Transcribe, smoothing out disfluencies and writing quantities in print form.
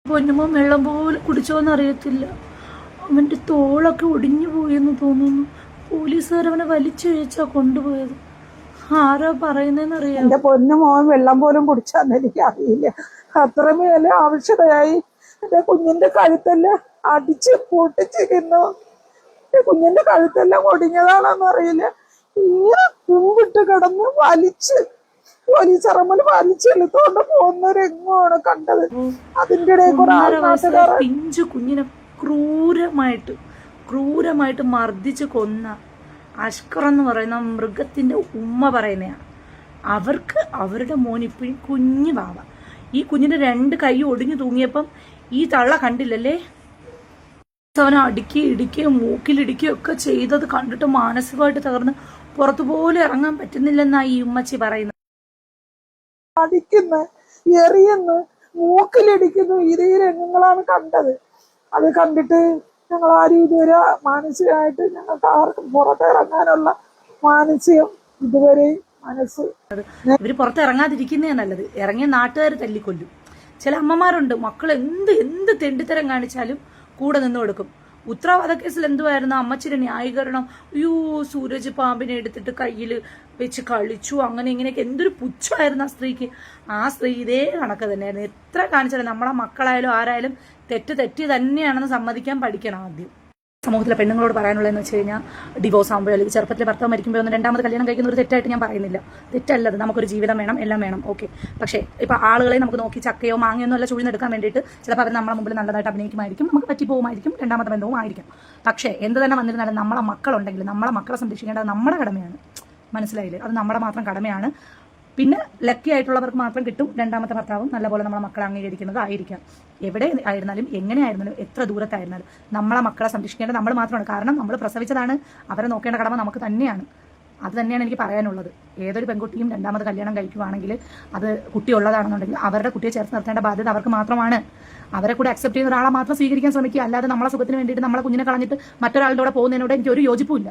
പൊന്നുമോൻ വെള്ളം പോലും കുടിച്ചോന്ന് അറിയത്തില്ല. അവന്റെ തോളൊക്കെ ഒടിഞ്ഞു പോയെന്ന് തോന്നുന്നു. പോലീസുകാർ അവനെ വലിച്ചിഴച്ചാ കൊണ്ടുപോയത്. ആരാ പറയുന്നതെന്നറിയാം. എന്റെ പൊന്നുമോൻ വെള്ളം പോലും കുടിച്ചാന്ന് എനിക്ക് അറിയില്ല. അത്രമേലെ ആവശ്യതയായി എന്റെ കുഞ്ഞിന്റെ കഴുത്തെല്ലാം അടിച്ച് പൊട്ടിച്ചിരിക്കുന്നു. എന്റെ കുഞ്ഞിന്റെ കഴുത്തെല്ലാം ഒടിഞ്ഞതാണെന്ന് അറിയില്ല. ഇങ്ങനെ കുമ്പിട്ട് കിടന്ന് വലിച്ച് പോലീസ് അറമ്മൽ വലിച്ചെടുത്തോണ്ട് പോകുന്ന രംഗമാണ് കണ്ടത്. അതിന്റെ ഇടയിൽ പിഞ്ചു കുഞ്ഞിനെ ക്രൂരമായിട്ട് മർദ്ദിച്ച് കൊന്ന അഷ്കർ എന്ന് പറയുന്ന മൃഗത്തിന്റെ ഉമ്മ പറയുന്നതാണ്. അവർക്ക് അവരുടെ മോൻ ഇപ്പോഴും കുഞ്ഞു പാവ. ഈ കുഞ്ഞിന്റെ 2 കൈ ഒടിഞ്ഞു തൂങ്ങിയപ്പം ഈ തള്ള കണ്ടില്ലല്ലേ, അവനെ അടുക്കി ഇടിക്കുകയും മൂക്കിലിടിക്കുകയും ഒക്കെ ചെയ്തത് കണ്ടിട്ട് മാനസികമായിട്ട് തകർന്ന് പുറത്തുപോലും ഇറങ്ങാൻ പറ്റുന്നില്ലെന്നാണ് ഈ ഉമ്മച്ചി പറയുന്നത്. അടിക്കുന്നു, എറിയുന്നു, മൂക്കിലിടിക്കുന്നു, ഇതേ രംഗങ്ങളാണ് കണ്ടത്. അത് കണ്ടിട്ട് ഞങ്ങൾ ആരും ഇതുവരെ മാനസികമായിട്ട് ഞങ്ങൾക്ക് ആർക്കും പുറത്തിറങ്ങാനുള്ള മാനസികം ഇതുവരെയും ഇവര് പുറത്തിറങ്ങാതിരിക്കുന്നേ നല്ലത്. ഇറങ്ങിയ നാട്ടുകാർ തല്ലിക്കൊല്ലും. ചില അമ്മമാരുണ്ട്, മക്കൾ എന്ത് തെണ്ടിത്തരം കാണിച്ചാലും കൂടെ നിന്ന് കൊടുക്കും. ഉത്തരവാദ കേസിൽ എന്തുവായിരുന്നു അമ്മച്ചിയുടെ ന്യായീകരണം? അയ്യോ, സൂരജ് പാമ്പിനെ എടുത്തിട്ട് കയ്യിൽ വെച്ച് കളിച്ചു, അങ്ങനെ ഇങ്ങനെയൊക്കെ എന്തൊരു പുച്ഛമായിരുന്നു ആ സ്ത്രീക്ക്. ആ സ്ത്രീ ഇതേ കണക്ക് തന്നെയായിരുന്നു. എത്ര കാണിച്ചാലും നമ്മളെ മക്കളായാലും ആരായാലും തെറ്റ് തന്നെയാണെന്ന് സമ്മതിക്കാൻ പഠിക്കണം ആദ്യം. സമൂഹത്തിലെ പെണ്ണുങ്ങളോട് പറയാനുള്ളതെന്ന് വെച്ച് കഴിഞ്ഞാൽ, ഡിവോഴ്സ് ആകുമ്പോൾ അല്ലെങ്കിൽ ചെറുപ്പത്തിൽ ഭർത്താവ് മരിക്കുമ്പോൾ ഒന്ന് 2ാമത് കല്യാണം കഴിക്കുന്ന ഒരു തെറ്റായിട്ട് ഞാൻ പറയുന്നില്ല. തെറ്റല്ലത്, നമുക്കൊരു ജീവിതം വേണം, എല്ലാം വേണം, ഓക്കെ. പക്ഷേ ഇപ്പൊ ആളുകളെ നമുക്ക് നോക്കി ചക്കയോ മാങ്ങയോ അല്ല ചുഴിഞ്ഞെടുക്കാൻ വേണ്ടിയിട്ട് ചിലപ്പോൾ അവർ നമ്മളെ മുമ്പിൽ നല്ലതായിട്ട് അഭിനയിക്കുമായിരിക്കും, നമുക്ക് പറ്റിപ്പോകുമായിരിക്കും, 2ാമത്തെ ബന്ധവും ആയിരിക്കും. പക്ഷേ എന്ത് തന്നെ വന്നിരുന്നാലും നമ്മളെ മക്കളുണ്ടെങ്കിൽ നമ്മളെ മക്കളെ സംരക്ഷിക്കേണ്ടത് നമ്മുടെ കടമയാണ്. മനസ്സിലായില്ലേ? അത് നമ്മുടെ മാത്രം കടമയാണ്. പിന്നെ ലക്കി ആയിട്ടുള്ളവർക്ക് മാത്രം കിട്ടും 2ാമത്തെ ഭർത്താവും നല്ലപോലെ നമ്മളെ മക്കളെ അംഗീകരിക്കുന്നത് ആയിരിക്കാം. എവിടെ ആയിരുന്നാലും എങ്ങനെ ആയിരുന്നാലും എത്ര ദൂരത്തായിരുന്നാലും നമ്മളെ മക്കളെ സംരക്ഷിക്കേണ്ടത് നമ്മൾ മാത്രമാണ്. കാരണം നമ്മൾ പ്രസവിച്ചതാണ്, അവരെ നോക്കേണ്ട കടമ നമുക്ക് തന്നെയാണ്. അത് തന്നെയാണ് എനിക്ക് പറയാനുള്ളത്. ഏതൊരു പെൺകുട്ടിയും 2ാമത് കല്യാണം കഴിക്കുവാണെങ്കിൽ അത് കുട്ടിയുള്ളതാണെന്നുണ്ടെങ്കിൽ അവരുടെ കുട്ടിയെ ചേർത്ത് നിർത്തേണ്ട ബാധ്യത അവർക്ക് മാത്രമാണ്. അവരെ കൂടെ അക്സെപ്റ്റ് ചെയ്യുന്ന ഒരാളെ മാത്രം സ്വീകരിക്കാൻ ശ്രമിക്കുക. അല്ലാതെ നമ്മളെ സുഖത്തിന് വേണ്ടിയിട്ട് നമ്മളെ കുഞ്ഞിനെ കളഞ്ഞിട്ട് മറ്റൊരാളുടെ കൂടെ പോകുന്നതിനോട് എനിക്ക് ഒരു യോജിപ്പുമില്ല.